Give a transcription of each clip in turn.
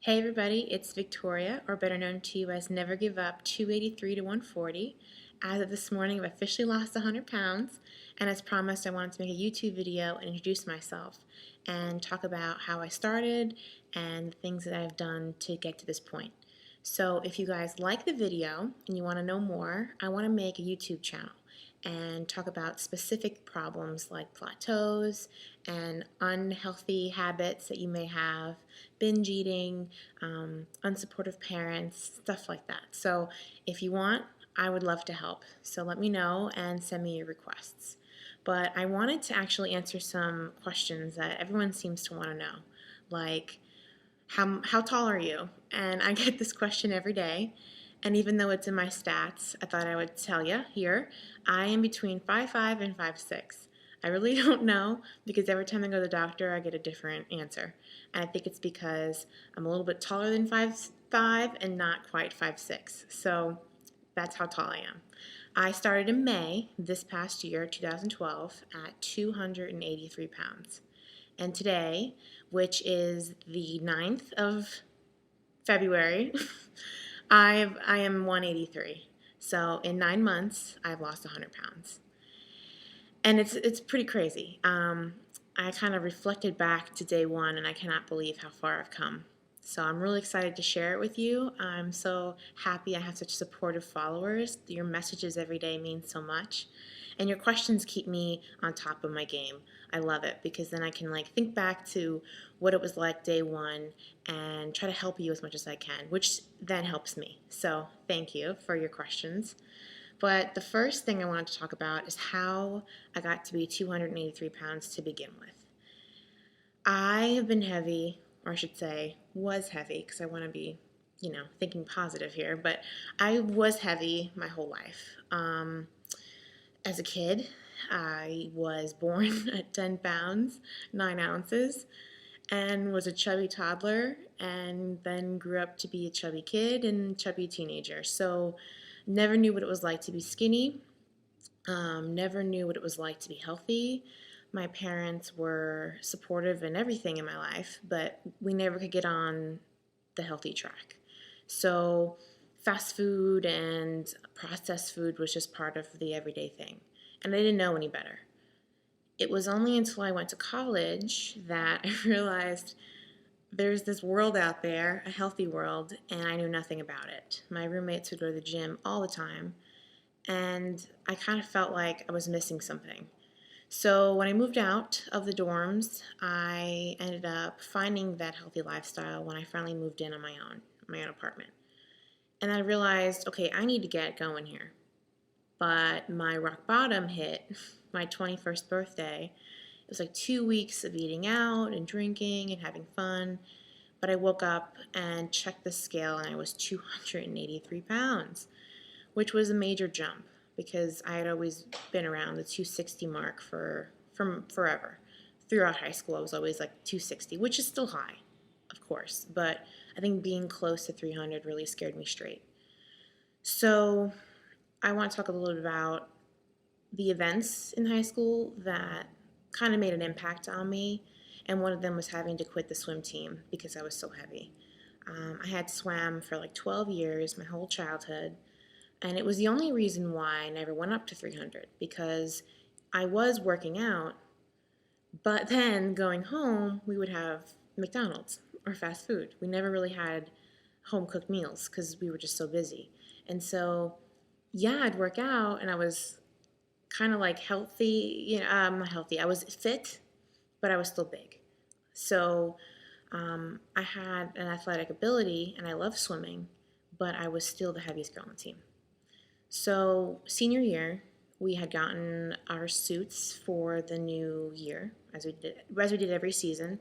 Hey everybody, it's Victoria, or better known to you as Never Give Up 283 to 140. As of this morning, I've officially lost 100 pounds, and as promised, I wanted to make a YouTube video and introduce myself and talk about how I started and the things that I've done to get to this point. So if you guys like the video and you want to know more, I want to make a YouTube channel and talk about specific problems like plateaus and unhealthy habits that you may have, binge eating, unsupportive parents, stuff like that. So if you want, I would love to help. So let me know and send me your requests. But I wanted to actually answer some questions that everyone seems to want to know, like how tall are you? And I get this question every day. And even though it's in my stats, I thought I would tell you here. I am between 5'5" and 5'6". I really don't know because every time I go to the doctor, I get a different answer. And I think it's because I'm a little bit taller than 5'5" and not quite 5'6". So that's how tall I am. I started in May this past year, 2012, at 283 pounds. And today, which is the 9th of February, I am 183. So in 9 months, I've lost 100 pounds. And it's pretty crazy. I kind of reflected back to day one, and I cannot believe how far I've come. So I'm really excited to share it with you. I'm so happy I have such supportive followers. Your messages every day mean so much. And your questions keep me on top of my game. I love it because then I can think back to what it was like day one and try to help you as much as I can, which then helps me. So thank you for your questions. But the first thing I wanted to talk about is how I got to be 283 pounds to begin with. I have been heavy, or I should say, was heavy, because I want to be, thinking positive here, but I was heavy my whole life. As a kid, I was born at 10 pounds, 9 ounces, and was a chubby toddler, and then grew up to be a chubby kid and chubby teenager. So never knew what it was like to be skinny, never knew what it was like to be healthy. My parents were supportive in everything in my life, but we never could get on the healthy track. So fast food and processed food was just part of the everyday thing, and I didn't know any better. It was only until I went to college that I realized there's this world out there, a healthy world, and I knew nothing about it. My roommates would go to the gym all the time, and I kind of felt like I was missing something. So when I moved out of the dorms, I ended up finding that healthy lifestyle when I finally moved in on my own apartment. And I realized, okay, I need to get going here. But my rock bottom hit my 21st birthday. It was like 2 weeks of eating out and drinking and having fun. But I woke up and checked the scale and I was 283 pounds, which was a major jump because I had always been around the 260 mark from forever. Throughout high school, I was always like 260, which is still high, of course, but I think being close to 300 really scared me straight. So I want to talk a little bit about the events in high school that kind of made an impact on me, and one of them was having to quit the swim team because I was so heavy. I had swam for like 12 years, my whole childhood, and it was the only reason why I never went up to 300 because I was working out, but then going home, we would have McDonald's or fast food. We never really had home cooked meals because we were just so busy. And so, yeah, I'd work out and I was kind of like healthy, not healthy. I was fit, but I was still big. So I had an athletic ability and I loved swimming, but I was still the heaviest girl on the team. So senior year, we had gotten our suits for the new year, as we did every season,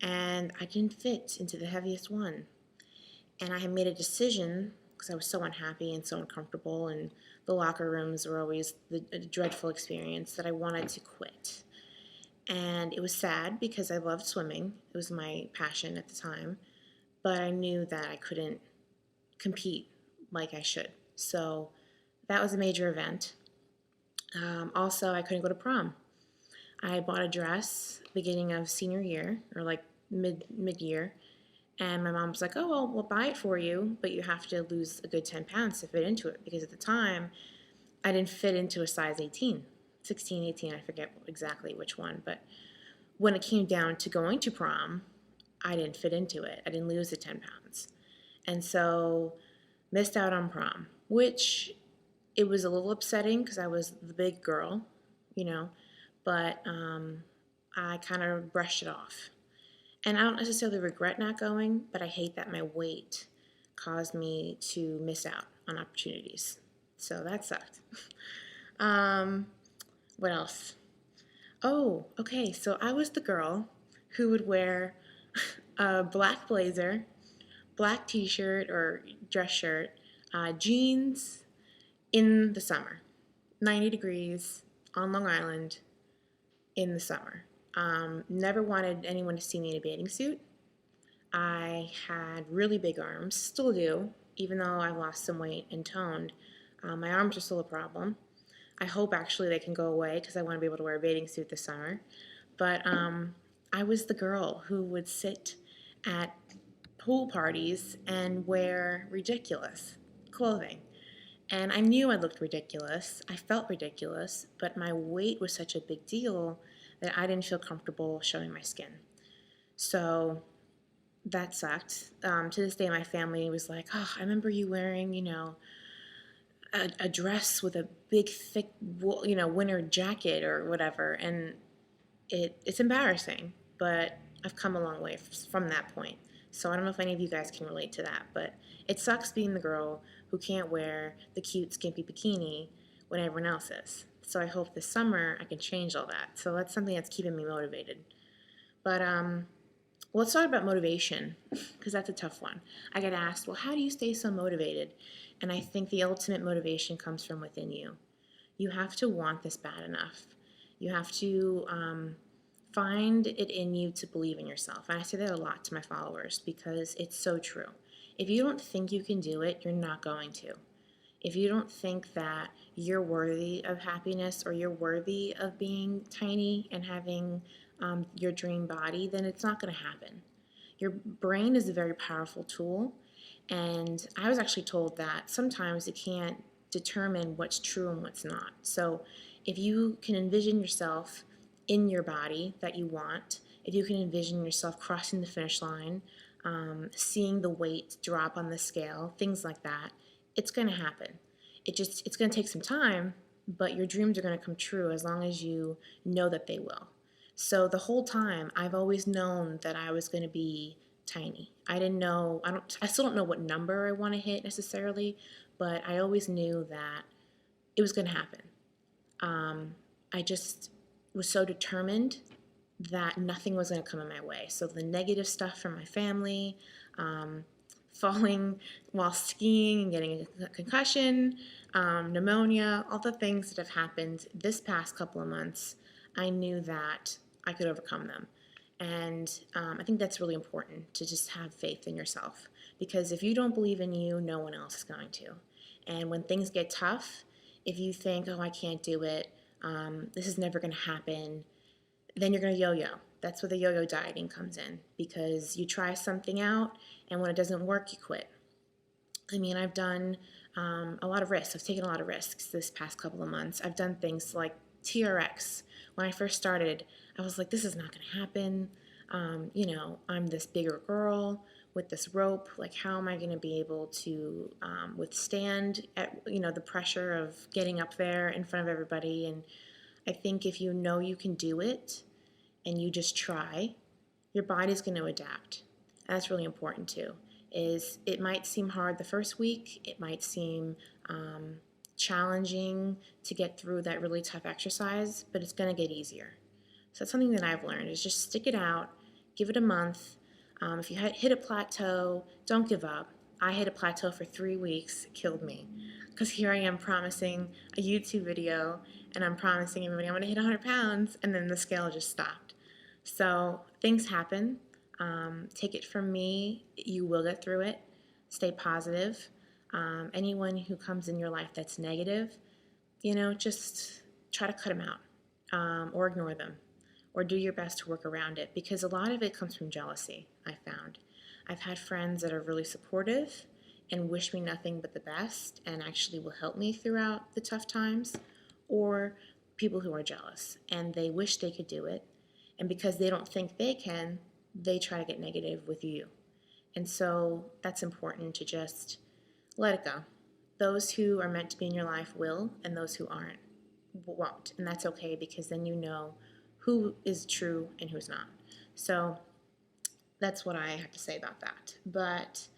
and I didn't fit into the heaviest one. And I had made a decision because I was so unhappy and so uncomfortable, and the locker rooms were always a dreadful experience that I wanted to quit. And it was sad because I loved swimming. It was my passion at the time, but I knew that I couldn't compete like I should. So that was a major event. Also, I couldn't go to prom. I bought a dress beginning of senior year, or like mid year, And my mom was like, oh, well, we'll buy it for you, but you have to lose a good 10 pounds to fit into it. Because at the time, I didn't fit into a size 18, 16, 18, I forget exactly which one. But when it came down to going to prom, I didn't fit into it. I didn't lose the 10 pounds. And so missed out on prom, which it was a little upsetting because I was the big girl, you know, but I kind of brushed it off. And I don't necessarily regret not going, but I hate that my weight caused me to miss out on opportunities. So that sucked. um, what else? Oh, okay. So I was the girl who would wear a black blazer, black t shirt or dress shirt, jeans in the summer, 90 degrees on Long Island in the summer. Never wanted anyone to see me in a bathing suit. I had really big arms, still do, even though I lost some weight and toned. My arms are still a problem. I hope actually they can go away because I want to be able to wear a bathing suit this summer. But I was the girl who would sit at pool parties and wear ridiculous clothing. And I knew I looked ridiculous. I felt ridiculous, but my weight was such a big deal that I didn't feel comfortable showing my skin. So that sucked. To this day, my family was like, "Oh, I remember you wearing, a dress with a big, thick, winter jacket or whatever." And it's embarrassing, but I've come a long way from that point. So I don't know if any of you guys can relate to that, but it sucks being the girl who can't wear the cute, skimpy bikini when everyone else is. So I hope this summer I can change all that. So that's something that's keeping me motivated. But let's talk about motivation, because that's a tough one. I get asked, well, how do you stay so motivated? And I think the ultimate motivation comes from within you. You have to want this bad enough. You have to find it in you to believe in yourself. And I say that a lot to my followers because it's so true. If you don't think you can do it, you're not going to. If you don't think that you're worthy of happiness or you're worthy of being tiny and having your dream body, then it's not going to happen. Your brain is a very powerful tool, and I was actually told that sometimes it can't determine what's true and what's not. So if you can envision yourself in your body that you want, if you can envision yourself crossing the finish line, seeing the weight drop on the scale, things like that, it's going to happen. It's going to take some time, but your dreams are going to come true as long as you know that they will. So the whole time, I've always known that I was going to be tiny. I still don't know what number I want to hit necessarily, but I always knew that it was going to happen. I just was so determined that nothing was going to come in my way. So the negative stuff from my family, falling while skiing and getting a concussion, pneumonia, all the things that have happened this past couple of months, I knew that I could overcome them. And I think that's really important to just have faith in yourself. Because if you don't believe in you, no one else is going to. And when things get tough, if you think, oh, I can't do it, this is never going to happen, then you're going to yo-yo. That's where the yo-yo dieting comes in, because you try something out, and when it doesn't work, you quit. I mean, I've done a lot of risks. I've taken a lot of risks this past couple of months. I've done things like TRX. When I first started, I was like, this is not going to happen. I'm this bigger girl with this rope. Like, how am I going to be able to withstand the pressure of getting up there in front of everybody? And I think if you know you can do it and you just try, your body's going to adapt. And that's really important too. Is it might seem hard the first week. It might seem challenging to get through that really tough exercise, but it's going to get easier. So that's something that I've learned, is just stick it out, give it a month. If you hit a plateau, don't give up. I hit a plateau for 3 weeks. It killed me, because here I am promising a YouTube video, and I'm promising everybody I'm going to hit 100 pounds, and then the scale just stopped. So things happen. Take it from me, you will get through it. Stay positive. Anyone who comes in your life that's negative, just try to cut them out, or ignore them, or do your best to work around it, because a lot of it comes from jealousy, I found. I've had friends that are really supportive and wish me nothing but the best and actually will help me throughout the tough times, or people who are jealous and they wish they could do it. And because they don't think they can, they try to get negative with you. And so that's important to just let it go. Those who are meant to be in your life will, and those who aren't won't. And that's okay, because then you know who is true and who's not. So that's what I have to say about that. But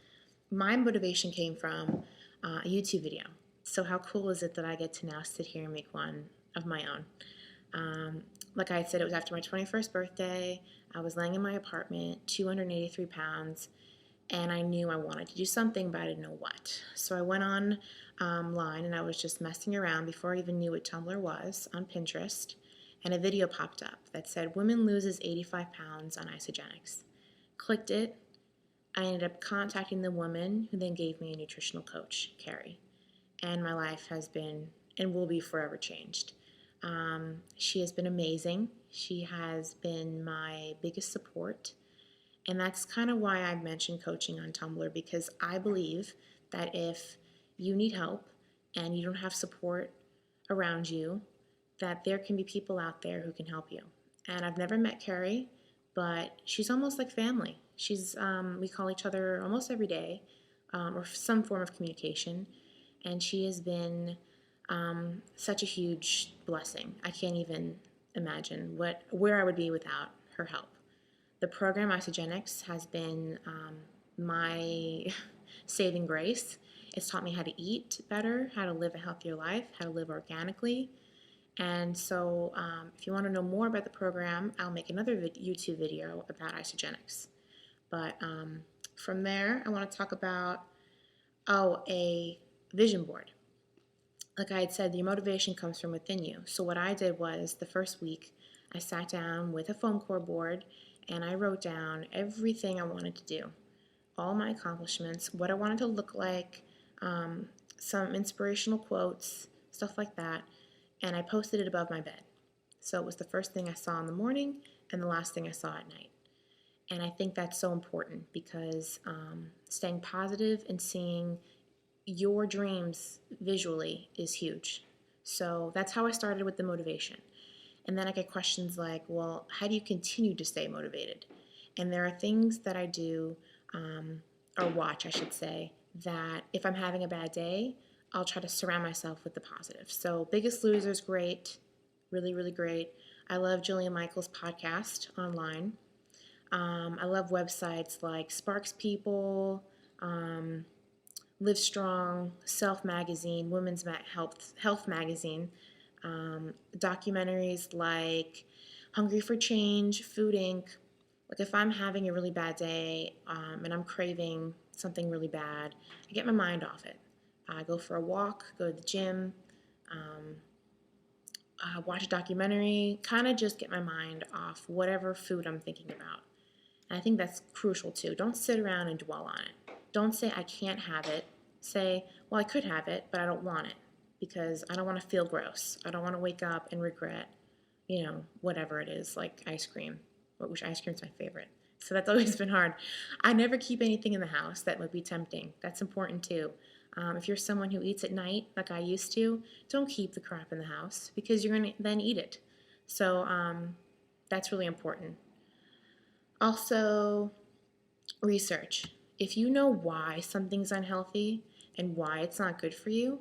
my motivation came from a YouTube video. So how cool is it that I get to now sit here and make one of my own? Like I said, it was after my 21st birthday. I was laying in my apartment, 283 pounds, and I knew I wanted to do something, but I didn't know what. So I went on line and I was just messing around before I even knew what Tumblr was, on Pinterest, and a video popped up that said, "Women loses 85 pounds on isogenics." Clicked it. I ended up contacting the woman who then gave me a nutritional coach, Carrie, and my life has been and will be forever changed. She has been amazing. She has been my biggest support. And that's kind of why I mentioned coaching on Tumblr, because I believe that if you need help and you don't have support around you, that there can be people out there who can help you. And I've never met Carrie, but she's almost like family. We call each other almost every day, or some form of communication. And she has been such a huge blessing. I can't even imagine where I would be without her help. The program Isogenics has been my saving grace. It's taught me how to eat better, how to live a healthier life, how to live organically. And so if you want to know more about the program, I'll make another YouTube video about Isogenics. But from there, I want to talk about, a vision board. Like I had said, your motivation comes from within you. So what I did was, the first week, I sat down with a foam core board and I wrote down everything I wanted to do, all my accomplishments, what I wanted to look like, some inspirational quotes, stuff like that, and I posted it above my bed. So it was the first thing I saw in the morning and the last thing I saw at night. And I think that's so important, because staying positive and seeing your dreams visually is huge. So that's how I started with the motivation. And then I get questions like, well, how do you continue to stay motivated? And there are things that I do, or watch, I should say, that if I'm having a bad day, I'll try to surround myself with the positive. So Biggest Loser is great, really, really great. I love Jillian Michaels' podcast online. I love websites like Sparks People, Live Strong, Self Magazine, Women's Health Magazine, documentaries like Hungry for Change, Food Inc. Like if I'm having a really bad day and I'm craving something really bad, I get my mind off it. I go for a walk, go to the gym, watch a documentary, kind of just get my mind off whatever food I'm thinking about. And I think that's crucial too. Don't sit around and dwell on it. Don't say I can't have it. Say, well, I could have it, but I don't want it, because I don't want to feel gross. I don't want to wake up and regret, whatever it is, like ice cream, which ice cream's my favorite. So that's always been hard. I never keep anything in the house that would be tempting. That's important too. If you're someone who eats at night, like I used to, don't keep the crap in the house, because you're going to then eat it. So that's really important. Also, research. If you know why something's unhealthy and why it's not good for you,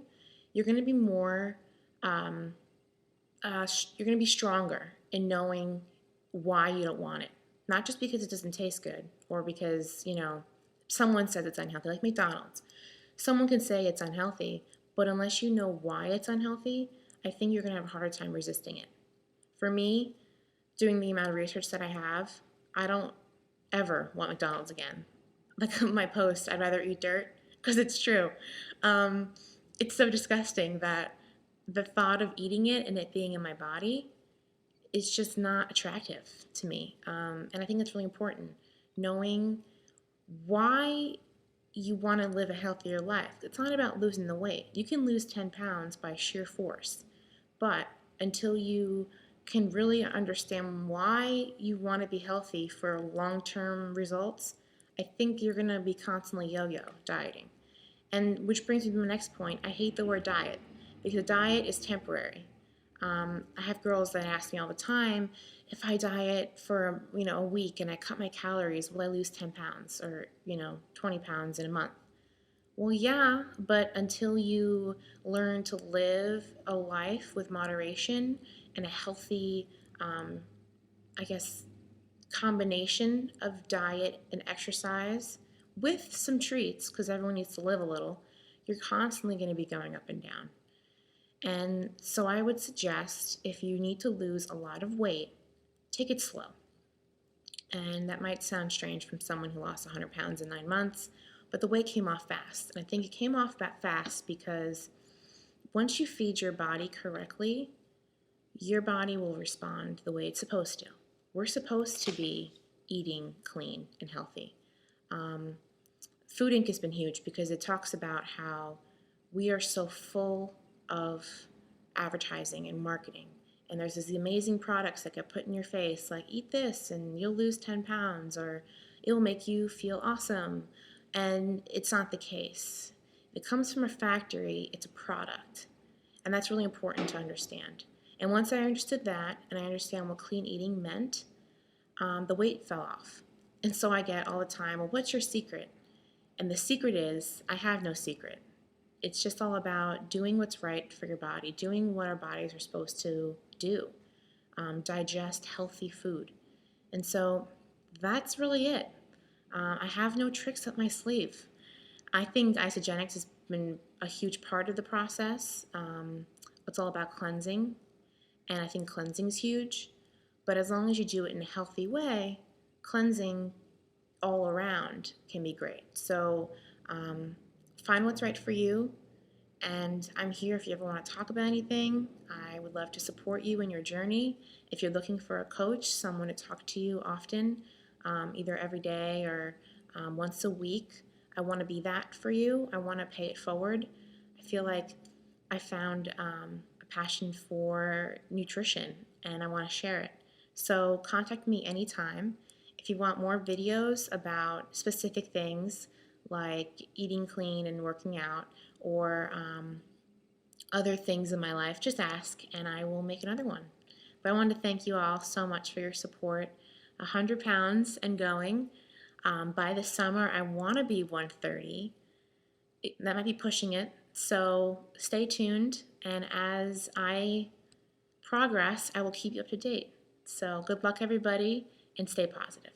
you're going to be more, you're going to be stronger in knowing why you don't want it. Not just because it doesn't taste good, or because, someone says it's unhealthy, like McDonald's. Someone can say it's unhealthy, but unless you know why it's unhealthy, I think you're going to have a harder time resisting it. For me, doing the amount of research that I have, I don't ever want McDonald's again. Like my post, I'd rather eat dirt, because it's true. It's so disgusting that the thought of eating it and it being in my body is just not attractive to me. And I think it's really important, knowing why you want to live a healthier life. It's not about losing the weight. You can lose 10 pounds by sheer force, but until you can really understand why you want to be healthy for long-term results, I think you're going to be constantly yo-yo dieting. And which brings me to my next point. I hate the word diet because diet is temporary. I have girls that ask me all the time, if I diet for a week and I cut my calories, will I lose 10 pounds or 20 pounds in a month? Well, yeah, but until you learn to live a life with moderation and a healthy, um, I guess, combination of diet and exercise with some treats, because everyone needs to live a little, you're constantly going to be going up and down. And so I would suggest if you need to lose a lot of weight, take it slow. And that might sound strange from someone who lost 100 pounds in 9 months, but the weight came off fast. And I think it came off that fast because once you feed your body correctly, your body will respond the way it's supposed to. We're supposed to be eating clean and healthy. Food Inc. has been huge because it talks about how we are so full of advertising and marketing. And there's these amazing products that get put in your face, like eat this and you'll lose 10 pounds, or it'll make you feel awesome. And it's not the case. It comes from a factory, it's a product. And that's really important to understand. And once I understood that, and I understand what clean eating meant, the weight fell off. And so I get all the time, well, what's your secret? And the secret is, I have no secret. It's just all about doing what's right for your body, doing what our bodies are supposed to do, digest healthy food. And so that's really it. I have no tricks up my sleeve. I think isogenics has been a huge part of the process. It's all about cleansing, and I think cleansing is huge. But as long as you do it in a healthy way, cleansing all around can be great. So find what's right for you. And I'm here if you ever want to talk about anything. I would love to support you in your journey. If you're looking for a coach, someone to talk to you often, either every day or once a week, I want to be that for you. I want to pay it forward. I feel like I found a passion for nutrition and I want to share it. So contact me anytime. If you want more videos about specific things like eating clean and working out, or other things in my life, just ask and I will make another one. But I want to thank you all so much for your support. 100 pounds and going. By the summer, I want to be 130. That might be pushing it. So stay tuned. And as I progress, I will keep you up to date. So good luck, everybody, and stay positive.